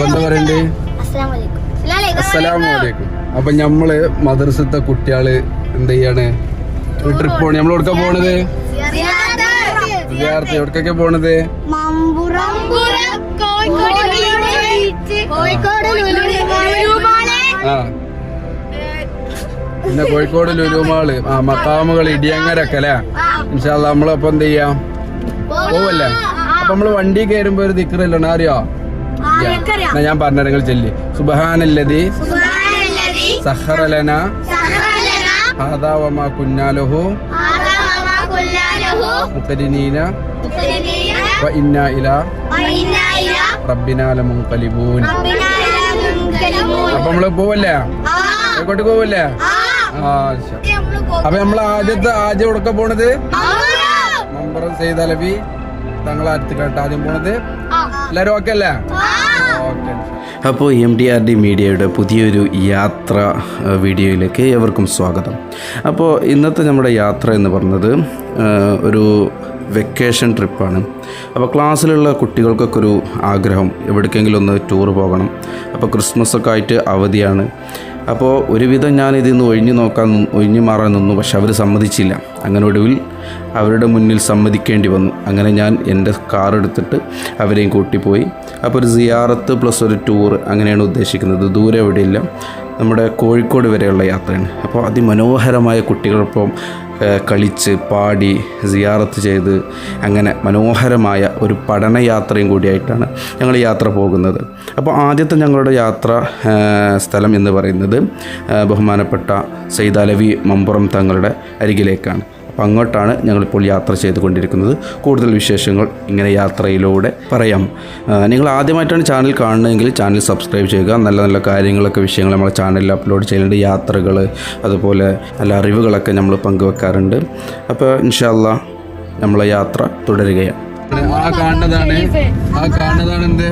എന്താ പറയണ്ടേ? അസ്സലാമലൈക്കും. അപ്പൊ നമ്മള് മദ്രസത്തെ കുട്ടികള് എന്ത് ചെയ്യാണ്? ഒരു ട്രിപ്പ് പോണ. നമ്മൾ എവിടേക്കാ പോണത്? വിദ്യാർത്ഥി എവിടേക്കൊക്കെ പോണത്? പിന്നെ കോഴിക്കോട് ലുലുമാള്, മക്കാമുകൾ, ഇടിയങ്ങരൊക്കെ അല്ലേ? ഇൻഷാ അല്ലാഹ് നമ്മളപ്പോ എന്ത് ചെയ്യാം? പോവല്ലേ? അപ്പൊ നമ്മള് വണ്ടി കയറുമ്പോ ഒരു ദിക്റല്ലേ അറിയോ? ഞാൻ പറഞ്ഞ നിങ്ങൾ ചെല്ലി സുബ്ഹാനല്ലദി സഖറ ലനാ ഹാദാ വമാ കുന്നാ ലഹു മുഖരിനീന വ ഇന്നാ ഇലാ റബ്ബിനാ ലമുൻഖലിബൂൻ. അപ്പൊ നമ്മള് പോവല്ലേ? കോഴിക്കോട്ട് പോവല്ലേ? അപ്പൊ നമ്മള് ആദ്യം എവിടൊക്കെ പോണത്? മമ്പറം സയ്യിദ് അലവി തങ്ങളെ അടുത്ത് കേട്ടോ ആദ്യം പോണത്. എല്ലാരും ഓക്കെ അല്ലേ? ഓക്കെ. അപ്പോൾ MDRD മീഡിയയുടെ പുതിയൊരു യാത്ര വീഡിയോയിലേക്ക് ഏവർക്കും സ്വാഗതം. അപ്പോൾ ഇന്നത്തെ നമ്മുടെ യാത്ര എന്ന് പറയുന്നത് ഒരു വെക്കേഷൻ ട്രിപ്പാണ്. അപ്പോൾ ക്ലാസ്സിലുള്ള കുട്ടികൾക്കൊക്കെ ഒരു ആഗ്രഹം എവിടേക്കെങ്കിലും ഒന്ന് ടൂർ പോകണം. അപ്പോൾ ക്രിസ്മസൊക്കെ ആയിട്ട് അവധിയാണ്. അപ്പോൾ ഒരുവിധം ഞാൻ ഇതിൽ നിന്ന് ഒഴിഞ്ഞു മാറാൻ നിന്നു. പക്ഷെ അവർ സമ്മതിച്ചില്ല. അങ്ങനെ ഒടുവിൽ അവരുടെ മുന്നിൽ സമ്മതിക്കേണ്ടി വന്നു. അങ്ങനെ ഞാൻ എൻ്റെ കാർ എടുത്തിട്ട് അവരെയും കൂട്ടിപ്പോയി. അപ്പോൾ ഒരു സിയാറത്ത് പ്ലസ് ഒരു ടൂർ അങ്ങനെയാണ് ഉദ്ദേശിക്കുന്നത്. ദൂരെ എവിടെയില്ല, നമ്മുടെ കോഴിക്കോട് വരെയുള്ള യാത്രയാണ്. അപ്പോൾ അതിമനോഹരമായ കുട്ടികളൊപ്പം കളിച്ച് പാടി സിയാറത്ത് ചെയ്ത് അങ്ങനെ മനോഹരമായ ഒരു പഠനയാത്രയും കൂടിയായിട്ടാണ് ഞങ്ങൾ യാത്ര പോകുന്നത്. അപ്പോൾ ആദ്യത്തെ ഞങ്ങളുടെ യാത്ര സ്ഥലം എന്ന് പറയുന്നത് ബഹുമാനപ്പെട്ട സയ്യിദ് അലവി മമ്പുറം തങ്ങളുടെ അരികിലേക്കാണ്. അപ്പോൾ അങ്ങോട്ടാണ് ഞങ്ങളിപ്പോൾ യാത്ര ചെയ്തുകൊണ്ടിരിക്കുന്നത്. കൂടുതൽ വിശേഷങ്ങൾ ഇങ്ങനെ യാത്രയിലൂടെ പറയാം. നിങ്ങൾ ആദ്യമായിട്ടാണ് ചാനൽ കാണുന്നതെങ്കിൽ ചാനൽ സബ്സ്ക്രൈബ് ചെയ്യുക. നല്ല നല്ല കാര്യങ്ങളൊക്കെ വിഷയങ്ങൾ നമ്മുടെ ചാനലിൽ അപ്ലോഡ് ചെയ്യുന്നുണ്ട്. യാത്രകൾ അതുപോലെ നല്ല അറിവുകളൊക്കെ നമ്മൾ പങ്കുവെക്കാറുണ്ട്. അപ്പോൾ ഇൻഷാ അല്ലാഹ് നമ്മളെ യാത്ര തുടരുകയാണ്. ആ കാണുന്നതാണ് എന്ത്?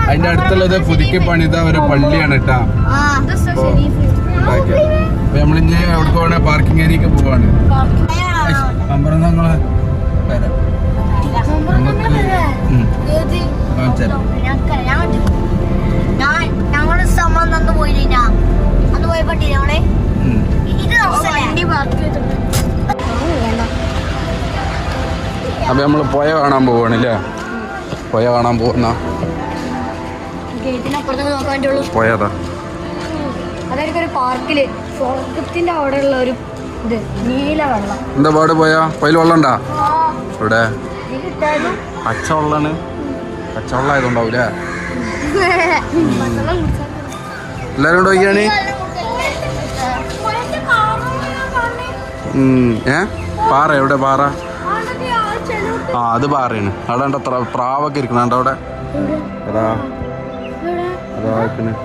അതിന്റെ അടുത്തുള്ളത് പുതുക്കി പണിത ഒരു പള്ളിയാണ് കേട്ടാ. അപ്പൊ നമ്മളിഞ്ഞ് എവിടെ പോവാണ്? പാർക്കിംഗ് ഏരിയക്ക് പോവാണ്. മമ്പറം ഞങ്ങള് അപ്പൊ നമ്മള് പുഴ കാണാൻ പോവാണല്ലേ? പുഴ കാണാൻ പോകുന്ന പുഴതാ. അതായത് ഒരു പാർക്കില് സ്വർഗത്തിന്റെ അവിടെയുള്ള ഒരു ഇത് നീല വെള്ളം. എന്താ പാട് പോയാ? പുഴയിൽ വെള്ളം ഉണ്ടാ? ഇവിടെ പച്ചവെള്ളാണ്. പച്ചവെള്ളം ആയതുണ്ടാവൂലേ? എല്ലാരും കൂടെ നോക്കിയാണ്. പാറ എവിടെ? പാറ അത് പാറയാണ്. അവിടെ ഉണ്ട് പ്രാവൊക്കെ ഇരിക്കണ അവിടെ. അതാ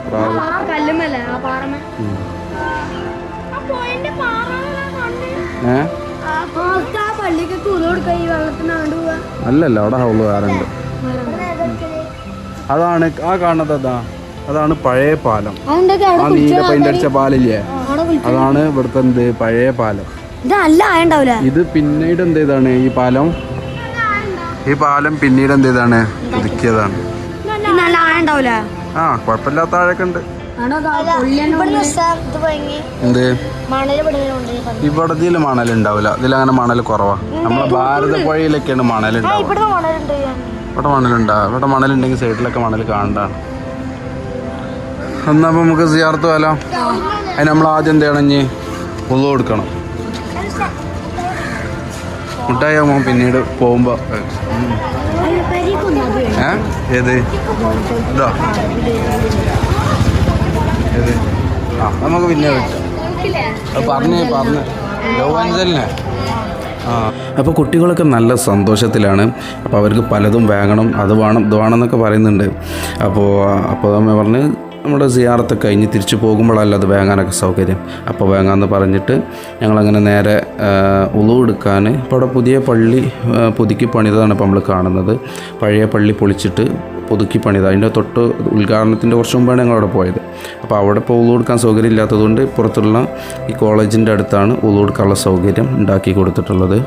പ്രാവ്. അല്ലല്ല, അവിടെ ഹൗള് വേറുണ്ട്. അതാണ് ആ കാണുന്നത്. അതാണ് പഴയ പാലം. ആ നീല പെയിന്റ് അടിച്ച പാലില്ലേ, അതാണ് ഇവിടുത്തെ എന്ത് പഴയ പാലം. ഇത് പിന്നീട് എന്ത് ചെയ്താണ് ഈ പാലം പിന്നീട് എന്ത് ചെയ്താണ് പുതുക്കിയതാണ്. ആ കുഴപ്പമില്ലാത്ത ആഴൊക്കെ ഉണ്ട്. എന്ത് ഇവിടെ ഇതിൽ മണലുണ്ടാവില്ല. ഇതിലങ്ങനെ മണൽ കുറവാ. നമ്മളെ ഭാരതപ്പുഴയിലൊക്കെയാണ് മണലുണ്ടാവുക. ഇവിടെ മണലുണ്ടാവുക. ഇവിടെ മണലുണ്ടെങ്കിൽ സൈഡിലൊക്കെ മണൽ കാണണ്ടാണ്. എന്നപ്പോ നമുക്ക് സിയാറത്ത് പോയാലോ? അതിന് നമ്മൾ ആദ്യം എന്ത് ചെയ്യണം? ഇനി ഉളു കൊടുക്കണം. മുട്ടായാകുമ്പോ പിന്നീട് പോകുമ്പോ ഏത് ഇതാ ഏത് നമുക്ക് പിന്നെ പറഞ്ഞ് ലോകഞ്ചലിനെ. അപ്പോൾ കുട്ടികളൊക്കെ നല്ല സന്തോഷത്തിലാണ്. അപ്പോൾ അവർക്ക് പലതും വാങ്ങണം, അത് വേണം ഇത് വേണമെന്നൊക്കെ പറയുന്നുണ്ട്. അപ്പോൾ നമ്മൾ പറഞ്ഞ് നമ്മുടെ സിയാറത്തൊക്കെ കഴിഞ്ഞ് തിരിച്ചു പോകുമ്പോഴല്ല അത് വാങ്ങാനൊക്കെ സൗകര്യം. അപ്പോൾ വാങ്ങാമെന്ന് പറഞ്ഞിട്ട് ഞങ്ങളങ്ങനെ നേരെ ഉളു എടുക്കാൻ. ഇപ്പോൾ അവിടെ പുതിയ പള്ളി പുതുക്കി പണിതാണ് ഇപ്പോൾ നമ്മൾ കാണുന്നത്. പഴയ പള്ളി പൊളിച്ചിട്ട് പുതുക്കി പണിത്. അതിൻ്റെ തൊട്ട് ഉദ്ഘാടനത്തിൻ്റെ കുറച്ച് മുമ്പാണ് ഞങ്ങളവിടെ പോയത്. അപ്പോൾ അവിടെ ഇപ്പോൾ ഉളു എടുക്കാൻ സൗകര്യം ഇല്ലാത്തതുകൊണ്ട് പുറത്തുള്ള ഈ കോളേജിൻ്റെ അടുത്താണ് ഉളു എടുക്കാനുള്ള സൗകര്യം ഉണ്ടാക്കി കൊടുത്തിട്ടുള്ളത്.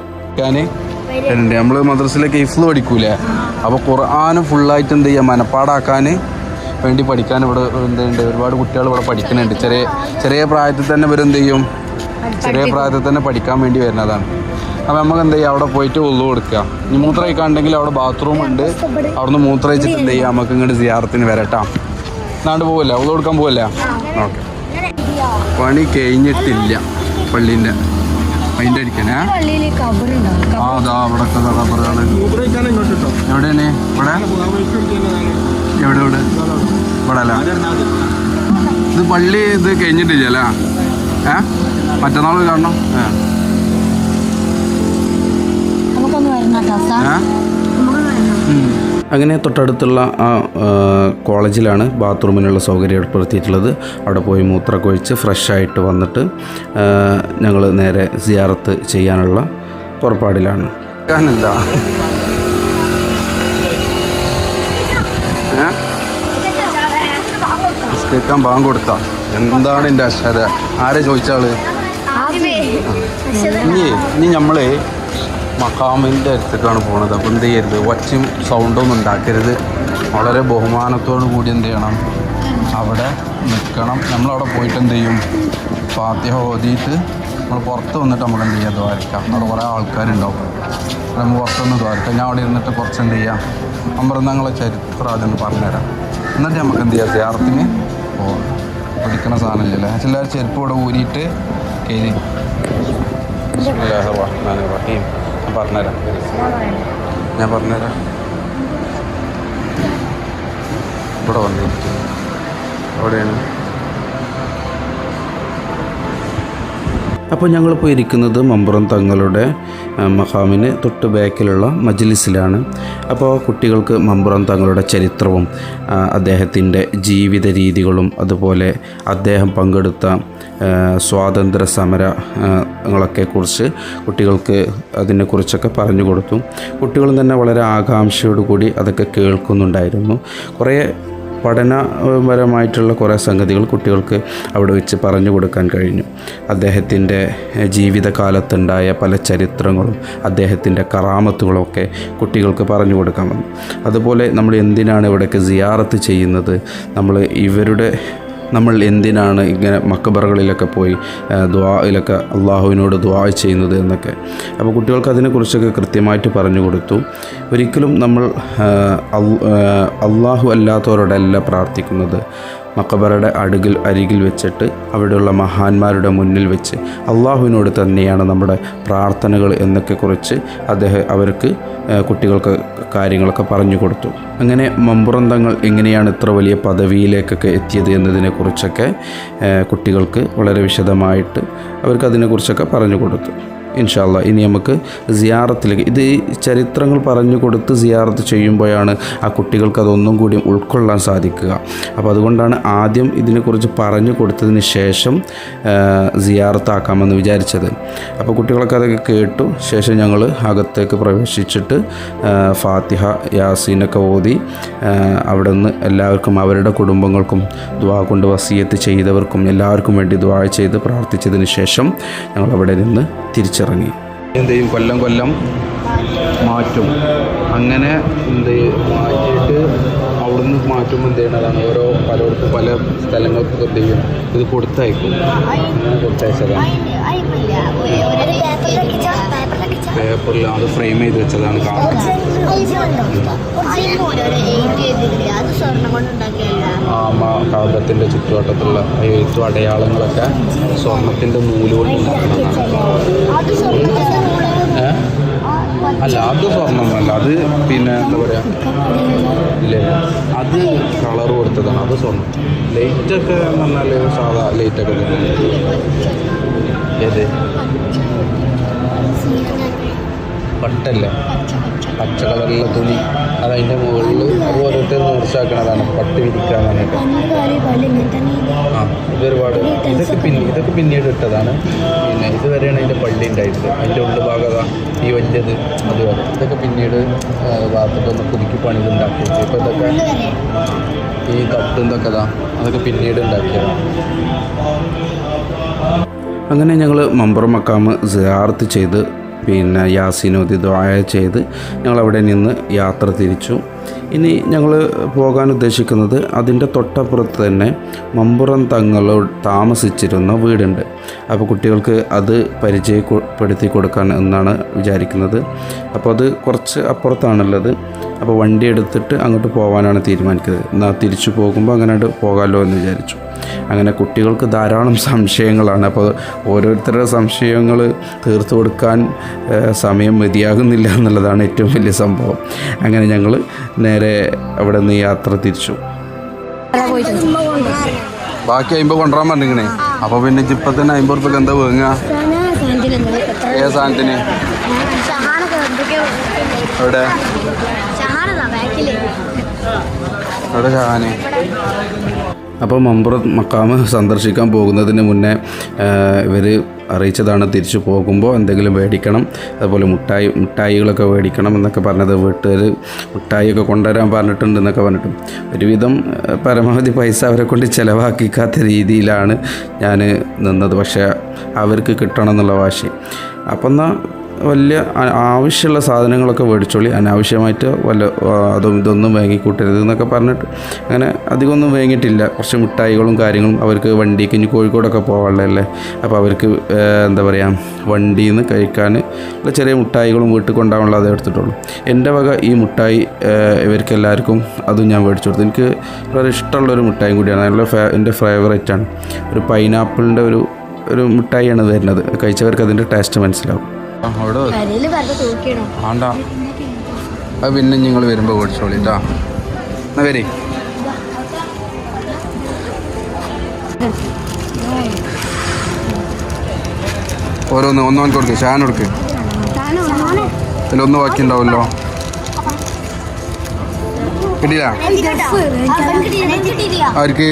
ഉണ്ട്. നമ്മൾ മദ്രസയിലേക്ക് ഹിഫ്ള് പഠിക്കൂലേ, അപ്പോൾ ഖുർആൻ ഫുള്ളായിട്ട് എന്ത് ചെയ്യുക മനപ്പാടാക്കാൻ വേണ്ടി പഠിക്കാൻ ഇവിടെ എന്തുണ്ട് ഒരുപാട് കുട്ടികൾ ഇവിടെ പഠിക്കുന്നുണ്ട്. ചെറിയ പ്രായത്തിൽ തന്നെ ഇവരെന്ത് ചെയ്യും, ചെറിയ പ്രായത്തിൽ തന്നെ പഠിക്കാൻ വേണ്ടി വരുന്നതാണ്. അപ്പോൾ നമുക്ക് എന്ത് ചെയ്യുക അവിടെ പോയിട്ട് ഉള്ളു കൊടുക്കുക. ഇനി മൂത്രമൊഴിക്കാണ്ടെങ്കിൽ അവിടെ ബാത്റൂം ഉണ്ട്, അവിടുന്ന് മൂത്രമൊഴിച്ചിട്ട് എന്ത് ചെയ്യുക നമുക്ക് ഇങ്ങോട്ട് സിയാറത്തിന് വരട്ടാ. നാണ്ട് പോവല്ലേ, ഉള്ളു കൊടുക്കാൻ പോവല്ലേ? ഓക്കെ. പണി കഴിഞ്ഞിട്ടില്ല പള്ളീൻ്റെ അതിൻ്റെ അടിക്കണേ. അതാ അവിടെ കബറുകൾ എവിടെയാണ്? ഇവിടെ ഇവിടെ അല്ല, ഇത് പള്ളി ഇത് കഴിഞ്ഞിട്ടില്ല അല്ലേ? മറ്റന്നാൾ കാണണം. അങ്ങനെ തൊട്ടടുത്തുള്ള ആ കോളേജിലാണ് ബാത്റൂമിനുള്ള സൗകര്യം ഏർപ്പെടുത്തിയിട്ടുള്ളത്. അവിടെ പോയി മൂത്രമൊക്കെ ഒഴിച്ച് ഫ്രഷായിട്ട് വന്നിട്ട് ഞങ്ങൾ നേരെ സിയാറത്ത് ചെയ്യാനുള്ള പുറപ്പാടിലാണ്. കേൾക്കാൻ ബാങ്ക് കൊടുത്താ എന്താണ് എൻ്റെ അക്ഷര ആരെ ചോദിച്ചാള്? ഇനി നമ്മള് മഖാമിൻ്റെ അടുത്തേക്കാണ് പോണത്. അപ്പോൾ എന്ത് ചെയ്യരുത്, ഒച്ചയും സൗണ്ടൊന്നും ഉണ്ടാക്കരുത്. വളരെ ബഹുമാനത്തോടു കൂടി എന്ത് ചെയ്യണം, അവിടെ നിൽക്കണം. നമ്മളവിടെ പോയിട്ട് എന്ത് ചെയ്യും, ഫാത്തിഹ ഓതിയിട്ട് നമ്മൾ പുറത്ത് വന്നിട്ട് നമുക്ക് എന്ത് ചെയ്യാം, ദ്വാരക്കാം. അവിടെ കുറേ ആൾക്കാരുണ്ടാവും. നമ്മൾ പുറത്തൊന്ന് ദ്വാരക്കാം. ഞാൻ അവിടെ ഇരുന്നിട്ട് കുറച്ച് എന്ത് ചെയ്യാം, അമൃതങ്ങളെ ചരിത്രം അതൊന്ന് പറഞ്ഞുതരാം. എന്നിട്ട് നമുക്ക് എന്ത് ചെയ്യാം, സിയാറത്തിന് പോകാം. പഠിക്കണ സാധനമില്ലല്ലേ. എല്ലാവരും ചെരുപ്പ് ഇവിടെ ഊരിയിട്ട് കയറി ഞാൻ പറഞ്ഞുതരാം. ഇവിടെ വന്നിരിക്കുന്നു. അവിടെയാണ്. അപ്പോൾ ഞങ്ങളിപ്പോൾ ഇരിക്കുന്നത് മമ്പുറം തങ്ങളുടെ മഖാമിന് തൊട്ട് ബാക്കിലുള്ള മജ്ലിസിലാണ്. അപ്പോൾ കുട്ടികൾക്ക് മമ്പുറം തങ്ങളുടെ ചരിത്രവും അദ്ദേഹത്തിൻ്റെ ജീവിത രീതികളും അതുപോലെ അദ്ദേഹം പങ്കെടുത്ത സ്വാതന്ത്ര്യ സമരങ്ങളൊക്കെ കുറിച്ച് കുട്ടികൾക്ക് അതിനെക്കുറിച്ചൊക്കെ പറഞ്ഞു കൊടുത്തു. കുട്ടികളും തന്നെ വളരെ ആകാംക്ഷയോടുകൂടി അതൊക്കെ കേൾക്കുന്നുണ്ടായിരുന്നു. കുറേ പഠനപരമായിട്ടുള്ള കുറേ സംഗതികൾ കുട്ടികൾക്ക് അവിടെ വെച്ച് പറഞ്ഞു കൊടുക്കാൻ കഴിഞ്ഞു. അദ്ദേഹത്തിൻ്റെ ജീവിതകാലത്തുണ്ടായ പല ചരിത്രങ്ങളും അദ്ദേഹത്തിൻ്റെ കറാമത്തുകളൊക്കെ കുട്ടികൾക്ക് പറഞ്ഞു കൊടുക്കാൻ വന്നു. അതുപോലെ നമ്മൾ എന്തിനാണ് ഇവിടേക്ക് സിയാറത്ത് ചെയ്യുന്നത്, നമ്മൾ എന്തിനാണ് ഇങ്ങനെ മക്കബറുകളിലൊക്കെ പോയി ദുആയിലൊക്കെ അള്ളാഹുവിനോട് ദുആ ചെയ്യുന്നത് എന്നൊക്കെ. അപ്പോൾ കുട്ടികൾക്ക് അതിനെക്കുറിച്ചൊക്കെ കൃത്യമായിട്ട് പറഞ്ഞു കൊടുത്തു. ഒരിക്കലും നമ്മൾ അള്ളാഹു അല്ലാത്തവരോടല്ല പ്രാർത്ഥിക്കുന്നത്. മക്കബറയുടെ അരികിൽ വെച്ചിട്ട് അവിടെയുള്ള മഹാന്മാരുടെ മുന്നിൽ വെച്ച് അള്ളാഹുവിനോട് തന്നെയാണ് നമ്മുടെ പ്രാർത്ഥനകൾ എന്നൊക്കെ കുറിച്ച് അവർക്ക് കുട്ടികൾക്ക് കാര്യങ്ങളൊക്കെ പറഞ്ഞു കൊടുത്തു. അങ്ങനെ മമ്പുറം തങ്ങൾ എങ്ങനെയാണ് ഇത്ര വലിയ പദവിയിലേക്കൊക്കെ എത്തിയത് എന്നതിനെക്കുറിച്ചൊക്കെ കുട്ടികൾക്ക് വളരെ വിശദമായിട്ട് അവർക്കതിനെക്കുറിച്ചൊക്കെ പറഞ്ഞു കൊടുത്തു. ഇൻഷാ അല്ലാഹ് ഇനി നമുക്ക് സിയാറത്തിലേക്ക്, ഇത് ചരിത്രങ്ങൾ പറഞ്ഞു കൊടുത്ത് സിയാറത്ത് ചെയ്യുമ്പോഴാണ് ആ കുട്ടികൾക്ക് അതൊന്നും കൂടി ഉൾക്കൊള്ളാൻ സാധിക്കുക. അപ്പോൾ അതുകൊണ്ടാണ് ആദ്യം ഇതിനെക്കുറിച്ച് പറഞ്ഞു കൊടുത്തതിന് ശേഷം സിയാറത്താക്കാമെന്ന് വിചാരിച്ചത്. അപ്പോൾ കുട്ടികളൊക്കെ അതൊക്കെ കേട്ടു. ശേഷം ഞങ്ങൾ അകത്തേക്ക് പ്രവേശിച്ചിട്ട് ഫാത്തിഹ യാസീനൊക്കെ ഓതി അവിടെ നിന്ന് എല്ലാവർക്കും അവരുടെ കുടുംബങ്ങൾക്കും ദുആ കൊണ്ട് വസിയത്ത് ചെയ്തവർക്കും എല്ലാവർക്കും വേണ്ടി ദുആ ചെയ്ത് പ്രാർത്ഥിച്ചതിന് ശേഷം ഞങ്ങൾ അവിടെ നിന്ന് തിരിച്ചിറങ്ങി. എന്ത് ചെയ്യും, കൊല്ലം മാറ്റും. അങ്ങനെ എന്ത് മാറ്റിയിട്ട് അവിടുന്ന് മാറ്റുമ്പോൾ എന്ത് ചെയ്യണതാണ്, പലയിടത്തും പല സ്ഥലങ്ങൾക്കൊക്കെ എന്ത് ചെയ്യും, ഇത് കൊടുത്തയക്കും. കൊടുത്തയച്ചതാണ് പേപ്പറിൽ, അത് ഫ്രെയിം ചെയ്ത് വെച്ചതാണ്. കാവ്യത്തിൻ്റെ ചുറ്റുവട്ടത്തുള്ള എഴുത്തും അടയാളങ്ങളൊക്കെ സ്വർണത്തിൻ്റെ നൂലുകൊണ്ട് ഉണ്ടാക്കുന്നതാണ്. അല്ല, അത് സ്വർണ്ണമല്ല, അത് പിന്നെ എന്താ പറയുക, ഇല്ലേ, അത് കളർ കൊടുത്തതാണ്. അത് സ്വർണ്ണം. ലൈറ്റൊക്കെ എന്ന് പറഞ്ഞാൽ സാധാ ലൈറ്റൊക്കെ ഏത് പട്ടല്ല, പച്ച കളറിലുള്ള തുണി, അതതിൻ്റെ മുകളിൽ അത് ഓരോരുത്തർ നൂർച്ചാക്കണതാണ് പട്ട് വിരിക്കാൻ പറഞ്ഞിട്ട്. ഇതൊരുപാട് ഇതൊക്കെ പിന്നീട് ഇട്ടതാണ്. പിന്നെ ഇതുവരെയാണ് അതിൻ്റെ പള്ളി ഉണ്ടായിരുന്നത്. അതിൻ്റെ ഉള്ളുഭാഗത ഈ വലിയത് അതുവരെ. ഇതൊക്കെ പിന്നീട് ഭാഗത്തൊക്കെ പുതുക്കി പണിത് ഉണ്ടാക്കിയത്. ഇപ്പോൾ ഇതൊക്കെ ഈ തട്ടും ഇതൊക്കെ അതൊക്കെ പിന്നീട് ഉണ്ടാക്കിയതാണ്. അങ്ങനെ ഞങ്ങൾ മമ്പുറം മക്കാമ് സിയാറത്ത് ചെയ്ത് പിന്നെ യാസീനോദി ദുആ ചെയ്ത് ഞങ്ങളവിടെ നിന്ന് യാത്ര തിരിച്ചു. ഇനി ഞങ്ങൾ പോകാൻ ഉദ്ദേശിക്കുന്നത് അതിൻ്റെ തൊട്ടപ്പുറത്ത് തന്നെ മമ്പുറം തങ്ങളോട് താമസിച്ചിരുന്ന വീടുണ്ട്. അപ്പോൾ കുട്ടികൾക്ക് അത് പരിചയപ്പെടുത്തി കൊടുക്കാൻ എന്നാണ് വിചാരിക്കുന്നത്. അപ്പോൾ അത് കുറച്ച് അപ്പുറത്താണുള്ളത്. അപ്പോൾ വണ്ടി എടുത്തിട്ട് അങ്ങോട്ട് പോകാനാണ് തീരുമാനിക്കുന്നത്. എന്നാൽ തിരിച്ചു പോകുമ്പോൾ അങ്ങനെ പോകാമല്ലോ എന്ന് വിചാരിച്ചു. അങ്ങനെ കുട്ടികൾക്ക് ധാരാളം സംശയങ്ങളാണ്. അപ്പോൾ ഓരോരുത്തരുടെ സംശയങ്ങൾ തീർത്തു കൊടുക്കാൻ സമയം മതിയാകുന്നില്ല എന്നുള്ളതാണ് ഏറ്റവും വലിയ സംഭവം. അങ്ങനെ ഞങ്ങൾ നേരെ അവിടെ നിന്ന് യാത്ര തിരിച്ചു. ബാക്കി 50 കൊണ്ടുവരാൻ പറഞ്ഞിരിക്കണേ. അപ്പോൾ പിന്നെ ഇപ്പം തന്നെ 50 റുപ്യക്ക് എന്താ വേങ്ങുക? ഏത് സാധനത്തിന്? എവിടെ എവിടെ ഷഹാന്? അപ്പോൾ മമ്പുറം മക്കാമ് സന്ദർശിക്കാൻ പോകുന്നതിന് മുന്നേ ഇവർ അറിയിച്ചതാണ് തിരിച്ചു പോകുമ്പോൾ എന്തെങ്കിലും മേടിക്കണം, അതുപോലെ മിഠായികളൊക്കെ മേടിക്കണം എന്നൊക്കെ പറഞ്ഞത്. വീട്ടുകാർ മിഠായിയൊക്കെ കൊണ്ടുവരാൻ പറഞ്ഞിട്ടുണ്ട് എന്നൊക്കെ പറഞ്ഞിട്ട് ഒരുവിധം പരമാവധി പൈസ അവരെ കൊണ്ട് ചിലവാക്കിക്കാത്ത രീതിയിലാണ് ഞാൻ നിന്നത്. പക്ഷേ അവർക്ക് കിട്ടണം എന്നുള്ള വാശി. അപ്പം എന്നാൽ വലിയ ആവശ്യമുള്ള സാധനങ്ങളൊക്കെ മേടിച്ചോളി, അനാവശ്യമായിട്ട് ഇതൊന്നും വാങ്ങിക്കൂട്ടരുത് എന്നൊക്കെ പറഞ്ഞിട്ട് അങ്ങനെ അധികമൊന്നും വാങ്ങിയിട്ടില്ല. കുറച്ച് മിഠായികളും കാര്യങ്ങളും അവർക്ക് വണ്ടിക്ക് ഇനി കോഴിക്കോടൊക്കെ പോകാനുള്ളതല്ലേ. അപ്പോൾ അവർക്ക് എന്താ പറയുക, വണ്ടിയിൽ നിന്ന് കഴിക്കാൻ ചെറിയ മിഠായികളും വീട്ടിൽ കൊണ്ടുപോകാനുള്ള അതേ എടുത്തിട്ടുള്ളൂ. എൻ്റെ വക ഈ മിഠായി ഇവർക്ക് എല്ലാവർക്കും അതും ഞാൻ മേടിച്ചു കൊടുത്തു. എനിക്ക് വളരെ ഇഷ്ടമുള്ളൊരു മിഠായി കൂടിയാണ്. എൻ്റെ ഫേവറേറ്റാണ്. ഒരു പൈനാപ്പിളിൻ്റെ ഒരു മിഠായിയാണ് വരുന്നത്. കഴിച്ചവർക്ക് അതിൻ്റെ ടേസ്റ്റ് മനസ്സിലാവും. അവിടെ വേണ്ട, അത് പിന്നെ നിങ്ങൾ വരുമ്പോൾ മേടിച്ചോളിട്ടാ. എന്നാ വരെ ഒന്നോൻ കൊടുക്ക്, ഷാൻ കൊടുക്ക്. ഇതിലൊന്ന് ബാക്കി ഉണ്ടാവുമല്ലോ. കിട്ടിയില്ല? ആർക്ക്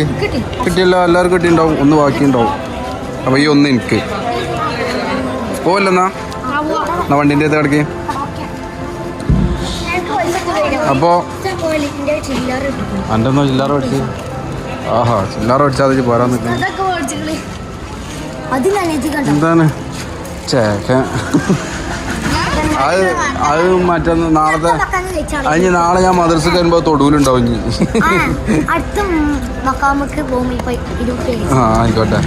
കിട്ടിയല്ലോ? എല്ലാവർക്കും കിട്ടിയിട്ടുണ്ടാവും. ഒന്ന് ബാക്കി ഉണ്ടാവും. അപ്പോൾ ഈ ഒന്ന് എനിക്ക് പോവല്ലെന്നാ വണ്ടിൻ്റെ അടുത്ത് കിടക്ക്. അപ്പോൾ എൻ്റെ ഒന്നും ചില്ലറ മേടിച്ച് ചില്ലറ മേടിച്ചാൽ അത് പോരാൻ നിൽക്കുന്നു. എന്താണ് ചേക്ക അത് മറ്റൊന്ന് നാളത്തെ അതിന് നാളെ ഞാൻ മദ്രസക്ക് വരുമ്പോൾ തൊടുവിലുണ്ടാവും. ആയിക്കോട്ടെ.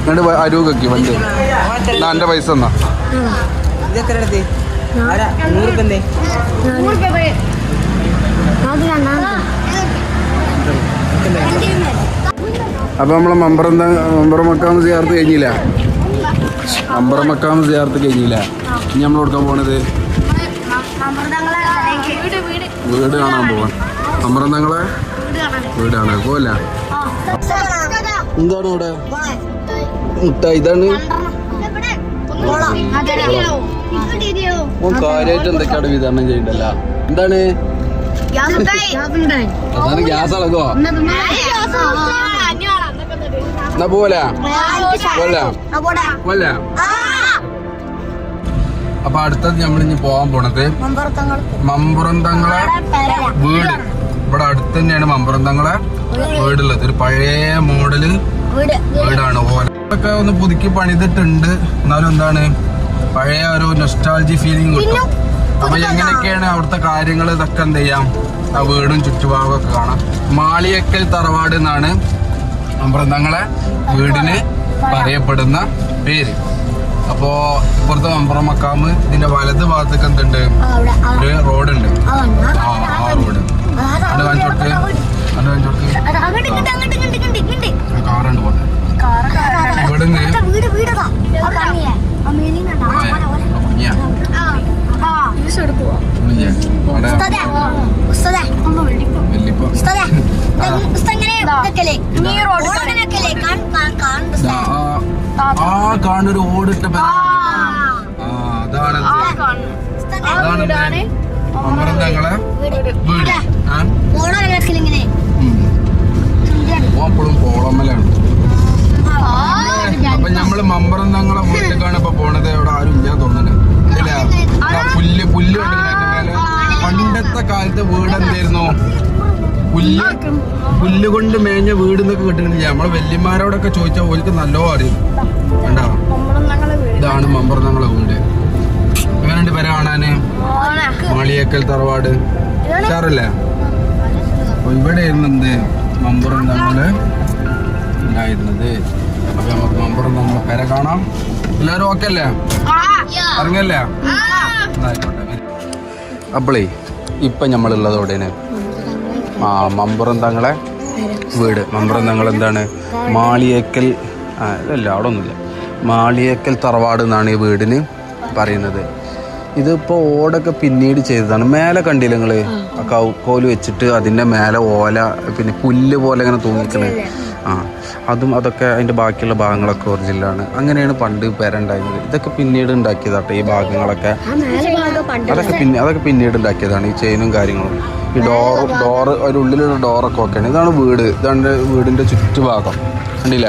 എന്നിട്ട് അരൂക്കി വണ്ടി എന്നാ എൻ്റെ പൈസ എന്നാ. അപ്പോൾ നമ്മളെ മമ്പുറം മക്കാമ് സിയാർത്ത് കഴിഞ്ഞില്ല. മമ്പുറം മക്കാമ് സിയാർത്ത് കഴിഞ്ഞില്ല. ഇനി നമ്മൾ കൊടുക്കാൻ പോണത് വീട് കാണാൻ പോവാൻ. മമ്പുറം തങ്ങളെ വീടാണ്. പോവല്ല. എന്താണ് ഇവിടെ മുട്ടായി? ഇതാണ് കാര്യമായിട്ട് എന്തൊക്കെയാണ് വിതരണം ചെയ്യണ്ടല്ല. എന്താണ് ഗ്യാസ് ഇളകോ? എന്നാ പോലെ അപ്പൊ അടുത്തത് നമ്മളിഞ്ഞ് പോകാൻ പോണത് മമ്പുറം തങ്ങളെ വീട്. ഇവിടെ അടുത്ത് തന്നെയാണ് മമ്പുറം തങ്ങളെ വീടുള്ളത്. ഒരു പഴയ മോഡല് വീടാണ്. ഓലൊക്കെ ഒന്ന് പുതുക്കി പണിതിട്ടുണ്ട്. എന്നാലും എന്താണ് പഴയ ഒരു നൊസ്റ്റാൾജി ഫീലിംഗ് കിട്ടും. അപ്പൊ എങ്ങനെയൊക്കെയാണ് അവിടുത്തെ കാര്യങ്ങൾ ഇതൊക്കെ എന്ത് ചെയ്യാം, ആ വീടും ചുറ്റുഭാഗമൊക്കെ കാണാം. മാളിയക്കൽ തറവാട് എന്നാണ് മമ്പുറം തങ്ങളെ വീടിന് പറയപ്പെടുന്ന പേര്. അപ്പോ ഇപ്പുറത്തെ മമ്പുറം മക്കാമ് ഇതിന്റെ വലത് ഭാഗത്തേക്ക് എന്തുണ്ട്, ഒരു റോഡുണ്ട്. ആ റോഡ് അത് കാണിച്ചു കൊടുത്ത് കാറുണ്ട് പോകുന്നത്. ഇവിടുന്ന് ആ കാണൊരു ഓടിട്ട അതാണ് മമ്പുറം തങ്ങളെ വീട്. അപ്പോഴും പോളമ്മലാണ്. അപ്പൊ നമ്മള് മമ്പുറം തങ്ങളെ വീട്ടിലേക്കാണ് ഇപ്പൊ പോണത്. അവിടെ ആരും ഇല്ല തോന്നുന്നത്. പുല്ല് കണ്ടില്ലേ? പണ്ടത്തെ കാലത്തെ വീട് എന്തായിരുന്നു? പുല്ല് കൊണ്ട് മേഞ്ഞ വീട് എന്നൊക്കെ കിട്ടുന്നില്ല. നമ്മളെ വല്യമാരോടൊക്കെ ചോദിച്ചാൽ ഓർക്ക് നല്ലോ അറിയും. വേണ്ട ഇതാണ് മമ്പറന്തങ്ങളെ വീട്. എങ്ങനെയുണ്ട് പേരെ കാണാന്? മാളിയേക്കൽ തറവാട് ഉഷാറല്ലേ? അപ്പൊ ഇവിടെ ആയിരുന്നു എന്ത് മമ്പറന്തങ്ങള് ഉണ്ടായിരുന്നത്. അപ്പൊ നമുക്ക് മമ്പറന്തങ്ങളെ പേരെ കാണാം. എല്ലാരും ഓക്കെ അല്ലേ? ഇറങ്ങല്ലേ? അപ്പളേ ഇപ്പൊ നമ്മളുള്ളതോടെയാണ് മമ്പറന്തങ്ങളെ വീട്. മമ്പറന്തങ്ങൾ എന്താണ്? മാളിയേക്കൽ അല്ല, അവിടെ ഒന്നുമില്ല. മാളിയേക്കൽ തറവാട് എന്നാണ് ഈ വീടിന് പറയുന്നത്. ഇതിപ്പോൾ ഓടൊക്കെ പിന്നീട് ചെയ്തതാണ്. മേലെ കണ്ടില്ല നിങ്ങൾ? കോല് വെച്ചിട്ട് അതിൻ്റെ മേലെ ഓല പിന്നെ പുല്ല് പോലെ ഇങ്ങനെ തൂങ്ങിക്കണേ. അതൊക്കെ അതിൻ്റെ ബാക്കിയുള്ള ഭാഗങ്ങളൊക്കെ ഒറിജിനലാണ്. അങ്ങനെയാണ് പണ്ട് പേരുണ്ടായിരുന്നത്. ഇതൊക്കെ പിന്നീട് ഉണ്ടാക്കിയതാട്ടെ. ഈ ഭാഗങ്ങളൊക്കെ അതൊക്കെ പിന്നീട് ഉണ്ടാക്കിയതാണ്. ഈ ചെയിനും കാര്യങ്ങളും. ഈ ഡോറ് അതിൻ്റെ ഉള്ളിലുള്ള ഡോറൊക്കെ ഓക്കെയാണ്. ഇതാണ് വീട്. ഇതാണ് വീടിൻ്റെ ചുറ്റുഭാഗം. കണ്ടില്ല?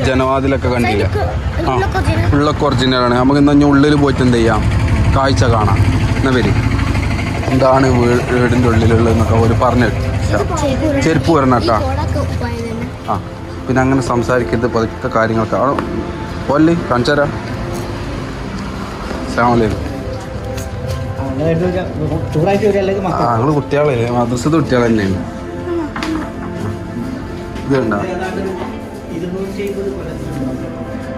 ജനവാതിലൊക്കെ കണ്ടില്ല? ഉള്ളൊക്കെ ഒറിജിനലാണ്. നമുക്ക് ഇന്ന് ഉള്ളിൽ പോയിട്ട് എന്ത് ചെയ്യാം? കാഴ്ച കാണാം. എന്നാ വരും. എന്താണ് വീടിൻ്റെ ഉള്ളിലുള്ളതെന്നൊക്കെ ഒരു പറഞ്ഞു. ചെരുപ്പ് വരണം കേട്ടോ. പിന്നെ അങ്ങനെ സംസാരിക്കരുത്. പതുക്കെ കാര്യങ്ങളൊക്കെ പോലെ കാണിച്ചു തരാം. ഞങ്ങൾ കുട്ടികളെ മദ്രസത്തെ കുട്ടികൾ തന്നെയാണ്. ഇത് കണ്ട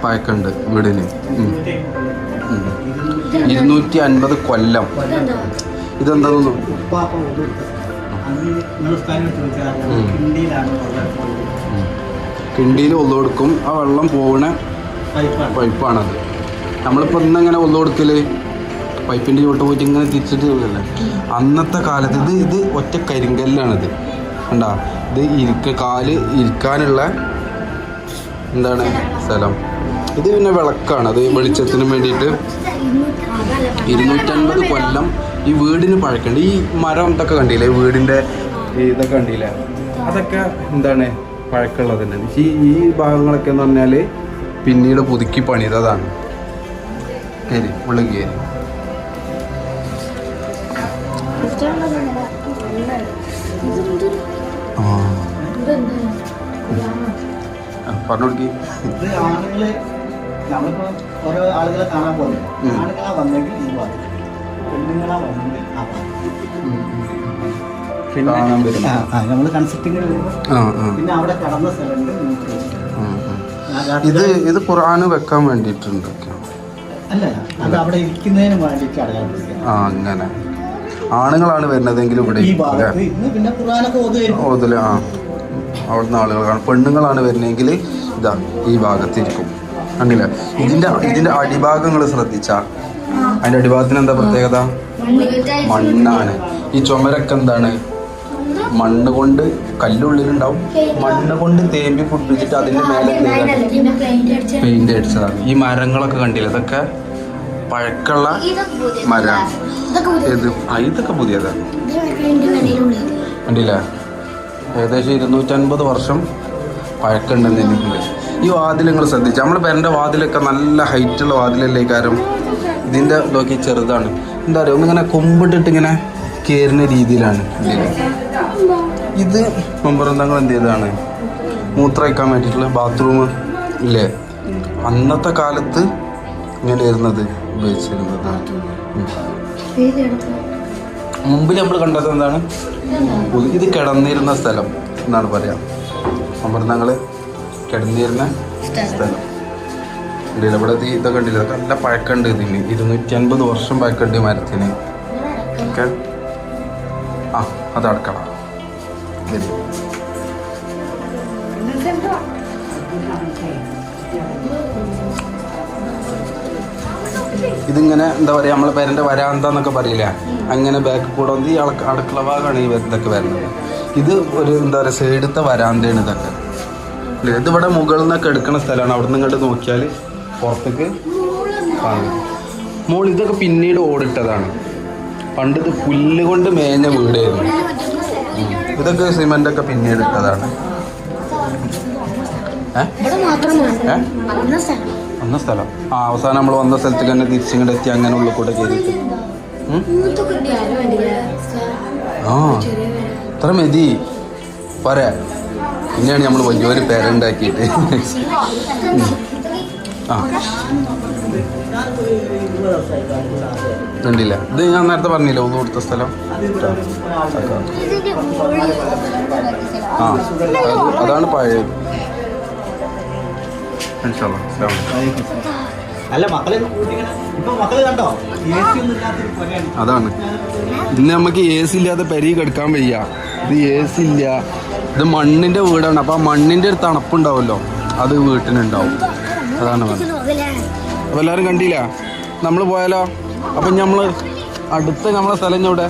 പഴക്കമുണ്ട് വീടിന്. 250 കൊല്ലം. ഇതെന്താന്ന് കിണ്ടിയിൽ ഒന്നു കൊടുക്കും. ആ വെള്ളം പോകണ പൈപ്പാണത്. നമ്മളിപ്പോൾ ഇന്നെങ്ങനെ ഒന്നു കൊടുക്കല്? പൈപ്പിൻ്റെ ചോട്ട് പോയിട്ട് ഇങ്ങനെ തിരിച്ചിട്ട് അല്ലേ? അന്നത്തെ കാലത്ത് ഇത് ഒറ്റ കരിങ്കല്ലാണിത്. കണ്ടാ? ഇത് കാല് ഇരിക്കാനുള്ള എന്താണ് സ്ഥലം. ഇത് പിന്നെ വിളക്കാണ്. അത് വെളിച്ചത്തിന് വേണ്ടിയിട്ട് 250 കൊല്ലം ഈ വീടിന് പഴക്കമുണ്ട്. ഈ മരം ഇതൊക്കെ കണ്ടില്ലേ? വീടിൻ്റെ ഇതൊക്കെ കണ്ടില്ലേ? അതൊക്കെ എന്താണ് പഴക്കമുള്ളത് തന്നെയാണ്. ഈ ഭാഗങ്ങളൊക്കെ എന്ന് പറഞ്ഞാൽ പിന്നീട് പുതുക്കി പണിതതാണ്. കയറി ഉള്ളിൽ കയറി പറഞ്ഞോടുക്കി. നമ്മളിപ്പോ ഓരോ ആളുകളെ കാണാൻ പോകുന്നത് ആളുകളാ വന്നെങ്കിൽ ഈ ഭാഗം, പെണ്ണുങ്ങളാ വന്നെങ്കിൽ ആ ഭാഗം. നമ്മള് കൺസെപ്റ്റിങ്ങിൽ വരുമ്പോൾ പിന്നെ അവിടെ കടന്ന സ്ഥലമുണ്ട്. ഇത് ഖുർആന് വെക്കാൻ വേണ്ടിയിട്ടുണ്ട്. അല്ല, അത് അവിടെ ഇരിക്കുന്നതിന് വേണ്ടിയിട്ട് അടയാളം. അങ്ങനെ ആണുങ്ങളാണ് വരുന്നതെങ്കിലും ഇവിടെ പിന്നെ ഖുർആനൊക്കെ ഓതല് അവിടുന്ന് ആളുകളാണ്. പെണ്ണുങ്ങളാണ് വരുന്നതെങ്കിൽ ഇതാ ഈ ഭാഗത്തിരിക്കും. കണ്ടില്ല? ഇതിന്റെ അടിഭാഗങ്ങൾ ശ്രദ്ധിച്ചാ അതിന്റെ അടിഭാഗത്തിന് എന്താ പ്രത്യേകത? മണ്ണാണ്. ഈ ചുമരൊക്കെ എന്താണ്? മണ്ണ് കൊണ്ട്, കല്ലുള്ളിലുണ്ടാവും, മണ്ണ് കൊണ്ട് തേമ്പി പൊട്ടിച്ചിട്ട് അതിന്റെ മേലെ പെയിന്റ് അടിച്ചതാണ്. ഈ മരങ്ങളൊക്കെ കണ്ടില്ല? ഇതൊക്കെ പഴക്കമുള്ള മരമാണ്. ഇതൊക്കെ പുതിയതാണ്. കണ്ടില്ല? ഏകദേശം 250 വർഷം പഴക്കമുണ്ടെന്ന് എനിക്കുണ്ട്. ഈ വാതിൽ നിങ്ങൾ ശ്രദ്ധിച്ചു? നമ്മൾ പേരൻ്റെ വാതിലൊക്കെ നല്ല ഹൈറ്റുള്ള വാതിലല്ലേ? കാരണം ഇതിൻ്റെ നോക്കി ചെറുതാണ്. എന്താ പറയുക, ഒന്നിങ്ങനെ കൊമ്പിട്ടിട്ട് ഇങ്ങനെ കയറുന്ന രീതിയിലാണ്. ഇത് മമ്പറന്തങ്ങൾ എന്ത് ചെയ്തതാണ്? മൂത്രമൊഴിക്കാൻ വേണ്ടിയിട്ടുള്ള ബാത്റൂം ഇല്ലേ? അന്നത്തെ കാലത്ത് ഇങ്ങനെ ഇരുന്നത് ഉപയോഗിച്ചിരുന്നതാണ്. മുമ്പിൽ നമ്മൾ കണ്ടത് എന്താണ്? ഇത് കിടന്നിരുന്ന സ്ഥലം എന്നാണ് പറയാം. മമ്പറന്തങ്ങൾ കിടന്നിരുന്ന സ്ഥലം. കണ്ടില്ല? ഇവിടെ ഇതൊക്കെ കണ്ടില്ല? ഇതൊക്കെ നല്ല പഴക്കമുണ്ട്. ഇതിന് 250 വർഷം പഴക്കമുണ്ട് മരത്തിന് ഒക്കെ. അത് അടുക്കള. ഇതിങ്ങനെ എന്താ പറയുക, നമ്മളെ പേരൻ്റെ വരാന്ത എന്നൊക്കെ പറയില്ല, അങ്ങനെ ബാക്ക് കൂടെ വന്ന് ഈ അടുക്കള ഭാഗമാണ് ഈ ഇതൊക്കെ വരുന്നത്. ഇത് ഒരു എന്താ പറയുക സൈഡത്തെ വരാന്തയാണ് ഇതൊക്കെ. ഇതിവിടെ മുകളിൽ നിന്നൊക്കെ എടുക്കുന്ന സ്ഥലമാണ്. അവിടെ നിന്ന് ഇങ്ങോട്ട് നോക്കിയാൽ പുറത്തേക്ക് കാണും. മോൾ ഇതൊക്കെ പിന്നീട് ഓടിട്ടതാണ്. പണ്ട് ഇത് പുല്ല് കൊണ്ട് മേഞ്ഞ വീടായിരുന്നു. ഇതൊക്കെ സിമെൻ്റൊക്കെ പിന്നീട് ഇട്ടതാണ്. വന്ന സ്ഥലം അവസാനം നമ്മൾ വന്ന സ്ഥലത്തേക്ക് തന്നെ തിരിച്ചിങ്ങോട്ട് എത്തി. അങ്ങനെ ഉള്ളിൽ കൂടെ കയറിയിട്ട് ഇത്ര മതി പോരാ. പിന്നെയാണ് നമ്മൾ വലിയൊരു പേരുണ്ടാക്കിയിട്ട്. ആ ഞാൻ 20 വർഷമായിട്ട് കണ്ടില്ല ഇത് ഞാൻ നേരത്തെ പറഞ്ഞില്ല ഒന്ന് കൊടുത്ത സ്ഥലം ആ അതാണ് പഴയത്. അല്ല മക്കളെ കൂട്ടിങ്ങനെ ഇപ്പൊ മക്കള് കണ്ടോ AC ഒന്നും ഇല്ലാത്തൊരു പുരയാണ്. അതാണ് ഇന്ന് നമുക്ക് AC ഇല്ലാതെ പെരി കിടക്കാൻ വയ്യ. ഇത് AC ഇല്ല, ഇത് മണ്ണിന്റെ വീടാണ്. അപ്പൊ ആ മണ്ണിന്റെ ഒരു തണുപ്പുണ്ടാവുമല്ലോ അത് വീട്ടിനുണ്ടാവും. അതാണ് പറഞ്ഞത്. അപ്പൊ എല്ലാരും കണ്ടില്ല നമ്മൾ പോയാലോ? അപ്പൊ നമ്മള് അടുത്ത നമ്മളെ സ്ഥലം ഇവിടെ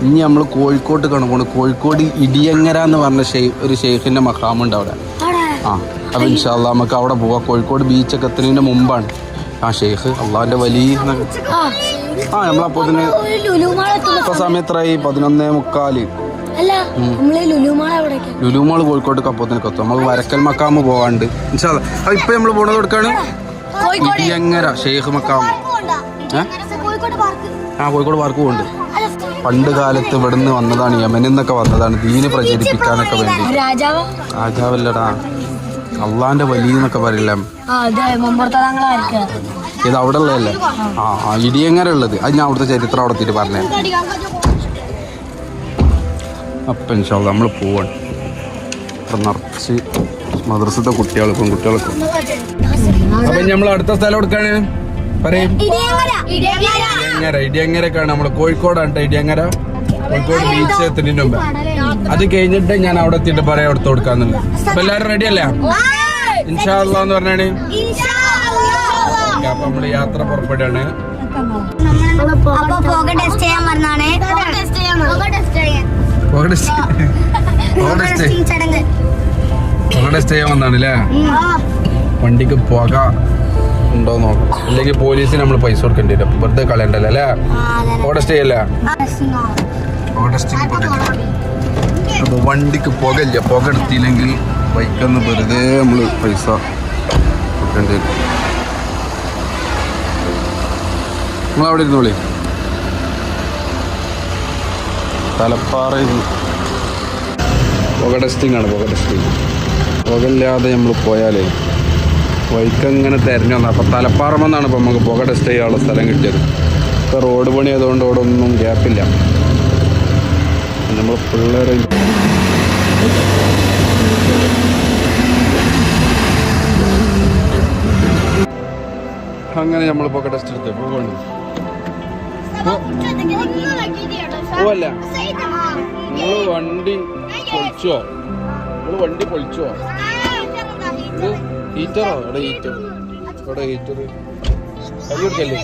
ഇനി നമ്മൾ കോഴിക്കോട്ട് കാണുമ്പോൾ കോഴിക്കോട് ഇടിയങ്ങര എന്ന് പറഞ്ഞ ഒരു ഷെയ്ഖിന്റെ മഖാമുണ്ട് അവിടെ. ആ അപ്പൊ ഇൻഷാ അല്ലാ നമുക്ക് അവിടെ പോവാം. കോഴിക്കോട് ബീച്ചൊക്കെ എത്തുന്നതിന് മുമ്പാണ് ആ ഷെയ്ഖ് അള്ളാന്റെ വലിയ ആ നമ്മളപ്പോ ഇതിന് ഇപ്പൊ സമയത്തായി 11:45. ലുലുമാള് കോഴിക്കോട്ട് കപ്പോത്തിനൊക്കെ എത്തും. നമുക്ക് വരക്കൽ മക്കാമ് പോവാണ്ട് ഇൻഷാ അല്ലാ. അപ്പൊ ഇപ്പൊ നമ്മള് പോണത് കൊടുക്കാണ് ഇടിയങ്ങര ഷെയ്ഖ് മക്കാമ്. ആ കോഴിക്കോട് പാർക്ക് പോകുന്നുണ്ട്. പണ്ട് കാലത്ത് ഇവിടുന്ന് വന്നതാണ്, യമനിൽ നിന്നൊക്കെ വന്നതാണ് ദീന് പ്രചരിപ്പിക്കാനൊക്കെ വേണ്ടി. രാജാവല്ലടാ അള്ളാന്റെ വലിയ എന്നൊക്കെ പറയില്ല. ഇത് അവിടെ ഉള്ളതല്ലേ? ആ ഇടിയങ്ങര ഉള്ളത്. അത് ഞാൻ അവിടുത്തെ ചരിത്രം അവിടെ എത്തിയിട്ട് പറഞ്ഞേ. അപ്പം ഇൻഷാ അല്ലാ നമ്മൾ പോവാണ്. ഇപ്പം നിറച്ച് മദ്രസത്തെ കുട്ടികൾ പെൺകുട്ടികളൊക്കെ. അപ്പം നമ്മൾ അടുത്ത സ്ഥലം എടുക്കാണ് പറയും ഇടിയങ്ങരക്കാണ് നമ്മള് കോഴിക്കോടാണ് ഇടിയങ്ങര. കോഴിക്കോട് ബീച്ച് എത്തുന്നതിന് മുമ്പ് അത് കഴിഞ്ഞിട്ട് ഞാൻ അവിടെ എത്തിയിട്ട് പറയാം എടുത്ത് കൊടുക്കാന്നുണ്ട്. അപ്പൊ എല്ലാരും റെഡി അല്ലേ? ഇൻഷാ അല്ലാ എന്ന് പറഞ്ഞാണ്. അപ്പൊ നമ്മള് യാത്ര പുറപ്പെടുകയാണ്. സ്റ്റേ ചെയ്യാൻ വന്നാണല്ലേ? വണ്ടിക്ക് പുക ഉണ്ടോ നോക്കാം, അല്ലെങ്കിൽ പോലീസിന് നമ്മൾ പൈസ കൊടുക്കേണ്ടി വരും. വെറുതെ കളയണ്ടല്ലോ അല്ലേ? ഓടെ സ്റ്റേ അല്ലേ? അപ്പൊ വണ്ടിക്ക് പുകയില്ല. പുക എടുത്തില്ലെങ്കിൽ ബൈക്കൊന്ന് വെറുതെ നമ്മള് പൈസ കൊടുക്കേണ്ടി വരും. നിങ്ങളവിടെ ഇരുന്നോളി. തലപ്പാറ പുക ടെസ്റ്റിംഗ് ആണ്. പുക ടെസ്റ്റിംഗ് പുകയില്ലാതെ നമ്മൾ പോയാലേ വൈക്കങ്ങനെ തിരഞ്ഞു വന്നത്. അപ്പം തലപ്പാറമെന്നാണ് ഇപ്പം നമുക്ക് പുക ടെസ്റ്റ് ചെയ്യാനുള്ള സ്ഥലം കിട്ടിയത്. ഇപ്പോൾ റോഡ് പണി ആയതുകൊണ്ട് അവിടെ ഒന്നും ഗ്യാപ്പില്ല. നമ്മൾ പിള്ളേരെ അങ്ങനെ നമ്മൾ പുക ടെസ്റ്റ് എടുത്ത് പോകണ്ട പോവല്ല. നിങ്ങൾ വണ്ടി പൊളിച്ചോ? വണ്ടി പൊളിച്ചോ? ഹീറ്ററോ? ഇവിടെ ഹീറ്റർ, ഇവിടെ ഹീറ്റർ കൈ കൊടുക്കല്ലേ?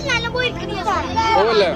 പോവല്ലേ?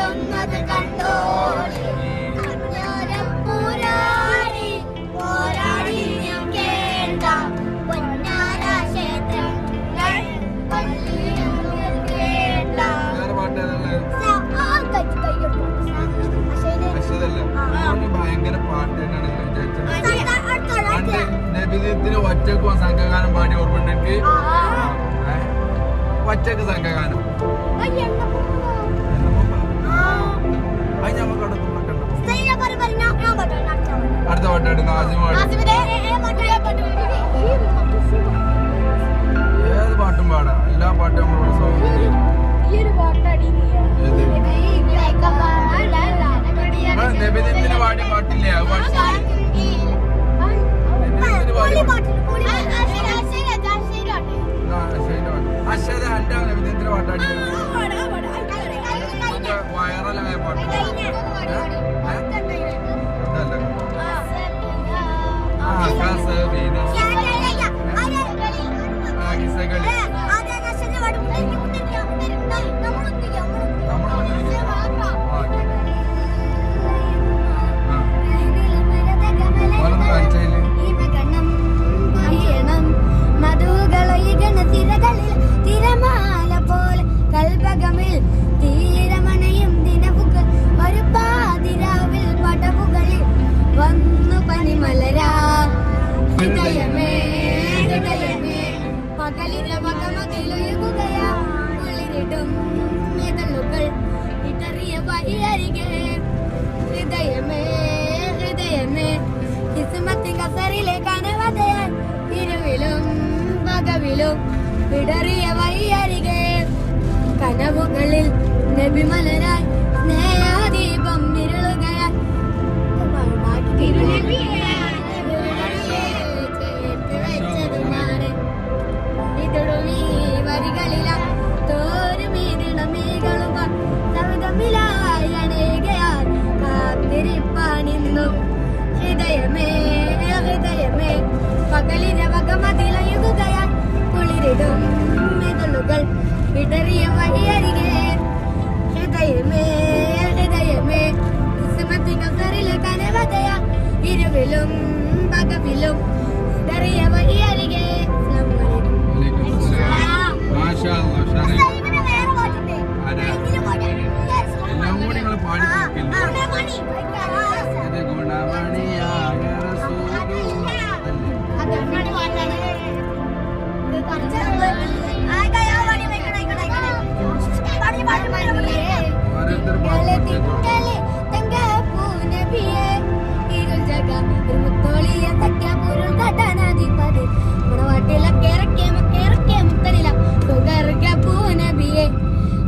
ചൊന്നത് കണ്ടോളി പോരാടി പോരാടി കേണ്ട പൊന്നാര ക്ഷേത്രങ്ങൾ പള്ളിയിലേണ്ട ഭയങ്കര പാട്ട് തന്നെയാണ് നബിദിനത്തിന് ഒറ്റക്ക് സംഘഗാനം പാടി ഓർമ്മ എനിക്ക് ഒറ്റക്ക് സംഘഗാനം അത് നമുക്ക് അടുത്ത പാട്ടായിട്ട് ഏത് പാട്ടും പാടാം എല്ലാ പാട്ടും നമ്മളോട് സൗകര്യം നബിദിനത്തിന് പാടിയ പാട്ടില്ലേ അത് അശ്വത എന്റെ നബിദിനത്തിന് പാട്ടാടി വൈറലായ പാട്ട് തിരമാല പോലെ കൽപകമിൽ തീരമണയും ദിനവുകൾ ഒരു പാതിരാവിൽ പടവുകളിൽ വന്നു പനിമലരാ ഹൃദയമേ ഹൃദയമേ പകലിന്റെ പകമതിലൊഴുകുകയാ കുളിരിടും ഇതളുകൾ ഇടറിയ വഴിയരികെ ഹൃദയമേ ഹൃദയമേ കിസ്മത്തിൻ കസറിലെ കനവതയാൽ ഇരുവിലും പകവിലും വിടറിയ വഴിയരികെ കനവുകളിൽ നബിമലരായി സ്നേഹദീപം ഇരുളുകയാൽ വരികളില തോരുമീനിണമീകളും സവിധമിലായി അണയുകയാൽ കാത്തിരിപ്പാണിന്നും ഹൃദയമേ ഹൃദയമേ പകലിന്റെ വകമതിലയുകയാൽ കുളിരിടും ഇതളുകൾ വിടറിയ വഴിയരികെ ഹൃദയമേ ഹൃദയമേ കിസ്മത്തിനൊസറിലെ കനവതയ ഇരുവിലും പകവിലും വിടറിയ വഴിയരികെ എല്ലാം കൂടി നിങ്ങൾ പാടി ഗുണമണിയായ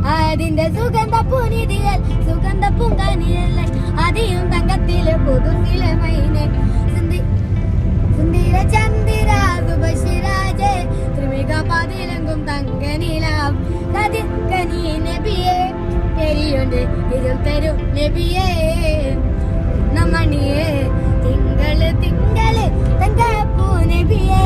അതിന്റെ സുഗന്ധ പുനിതിയൽ സുഗന്ധ പൂങ്കാനിയല്ലേ അതിയും തങ്കത്തിലെ പുതുക്കിലെ മൈനെ സുന്ദര ചന്ദിര സുബശിരാജേ ത്രിമിക പതിലെങ്കും തങ്കനിലാം കതിർക്കനി നബിയേ പെരിയുണ്ട് ഇതിൽ തരും നബിയേ നമ്മണിയേ തിങ്കള് തിങ്കള് തങ്കപ്പൂ നബിയേ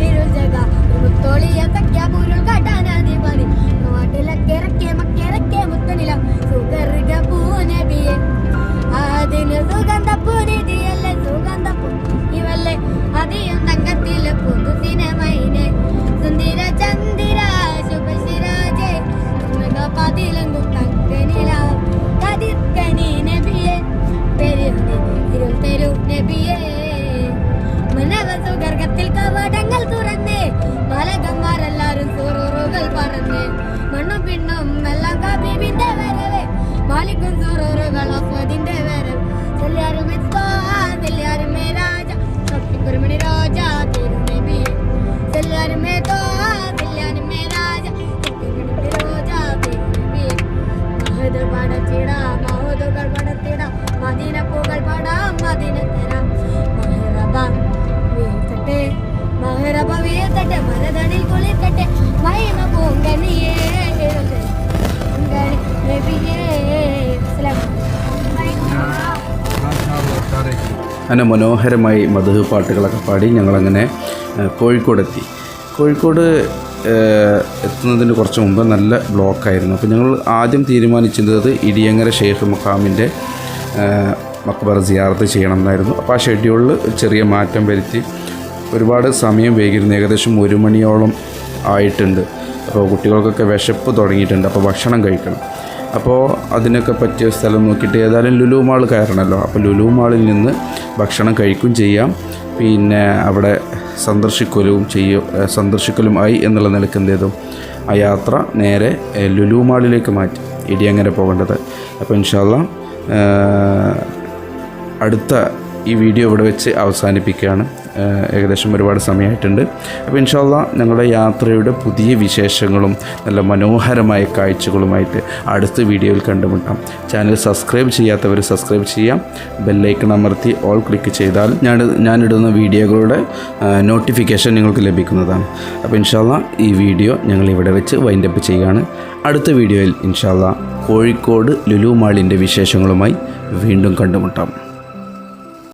ഇരുജക മുത്തോളിയ തക്യാപൂരുൾ കാട്ടാനാധിപതി നാട്ടിലക്കിറക്കിയ മക്കിറക്കിയ മുത്തനില സുഗർഗ പൂ നബിയേ അതിന് സുഗന്ധ പൂനിധിയല്ലേ സുഗന്ധ പൂ ഇവല്ലേ അതിയും തങ്കത്തിലെ പുതുസിനമൈനെ സുന്ദര ചന്ദിര ശുഭശിരാജേ പതിലെങ്കും തങ്കനില കതിർക്കനി നബിയേ പെരുന്നി ഇരുൾ തെരു നബിയേ മനവ സുഗർഗത്തിൽ കവാടങ്ങൾ തുറന്നേ ബാലകന്മാരെല്ലാരും സുറുറുകൾ പറന്നേ മണ്ണും പിണ്ണും എല്ലാം കബീബിന്റെ വരവേ മാലിക്കും സുറുറുകൾ അഫദിന്റെ വരവ് ചെല്ലാരുമേ ചെല്ലാരുമേ രാജ സത്യപുരമണി രാജ തിരുനബി ചെല്ലാരുമേ ചെല്ലാരുമേ രാജ സത്യപുരമണി രാജ തിരുനബി മഹദ് പടച്ചിട മഹദുകൾ പടത്തിട മദീന പൂകൾ പടാം മദീന തരാം മഹറബ വീഴ്ത്തട്ടെ മഹറബ വീഴ്ത്തട്ടെ മലതണിൽ കുളിർക്കട്ടെ മഹിമ പൂങ്കനിയേ അങ്ങനെ മനോഹരമായി മധു പാട്ടുകളൊക്കെ പാടി ഞങ്ങളങ്ങനെ കോഴിക്കോടെത്തി. കോഴിക്കോട് എത്തുന്നതിന് കുറച്ച് മുമ്പ് നല്ല ബ്ലോക്കായിരുന്നു. അപ്പോൾ ഞങ്ങൾ ആദ്യം തീരുമാനിച്ചിരുന്നത് ഇടിയങ്ങര ഷെയ്ഖ് മുഖാമിൻ്റെ മക്ബറ സിയാറത്ത് ചെയ്യണം എന്നായിരുന്നു. അപ്പോൾ ആ ഷെഡ്യൂളിൽ ഒരു ചെറിയ മാറ്റം വരുത്തി. ഒരുപാട് സമയം വൈകിയിരുന്നു, ഏകദേശം 1 മണിയോളം ആയിട്ടുണ്ട്. അപ്പോൾ കുട്ടികൾക്കൊക്കെ വിശപ്പ് തുടങ്ങിയിട്ടുണ്ട്, അപ്പോൾ ഭക്ഷണം കഴിക്കണം. അപ്പോൾ അതിനൊക്കെ പറ്റിയ സ്ഥലം നോക്കിയിട്ട് ഏതായാലും ലുലു മാൾ കയറണമല്ലോ. അപ്പോൾ ലുലു മാളിൽ നിന്ന് ഭക്ഷണം കഴിക്കുകയും ചെയ്യാം, പിന്നെ അവിടെ സന്ദർശിക്കലും ആയി എന്നുള്ള നിലയ്ക്ക് എന്ത് ചെയ്തു, ആ യാത്ര നേരെ ലുലു മാളിലേക്ക് മാറ്റി, ഇടിയങ്ങര പോകേണ്ടത്. അപ്പോൾ ഇൻഷാ അല്ലാഹ് അടുത്ത ഈ വീഡിയോ ഇവിടെ വെച്ച് അവസാനിപ്പിക്കുകയാണ്. ഏകദേശം ഒരുപാട് സമയമായിട്ടുണ്ട്. അപ്പോൾ ഇൻഷാ അല്ലാഹ് ഞങ്ങളുടെ യാത്രയുടെ പുതിയ വിശേഷങ്ങളും നല്ല മനോഹരമായ കാഴ്ചകളുമായിട്ട് അടുത്ത വീഡിയോയിൽ കണ്ടുമുട്ടാം. ചാനൽ സബ്സ്ക്രൈബ് ചെയ്യാത്തവർ സബ്സ്ക്രൈബ് ചെയ്യാം, ബെല്ലൈക്കൺ അമർത്തി ഓൾ ക്ലിക്ക് ചെയ്താൽ ഞാനിടുന്ന വീഡിയോകളുടെ നോട്ടിഫിക്കേഷൻ നിങ്ങൾക്ക് ലഭിക്കുന്നതാണ്. അപ്പോൾ ഇൻഷാ അല്ലാഹ് ഈ വീഡിയോ ഞങ്ങൾ ഇവിടെ വെച്ച് വൈൻഡപ്പ് ചെയ്യുകയാണ്. അടുത്ത വീഡിയോയിൽ ഇൻഷാ അല്ലാഹ് കോഴിക്കോട് ലുലു മാളിൻ്റെ വിശേഷങ്ങളുമായി വീണ്ടും കണ്ടുമുട്ടാം.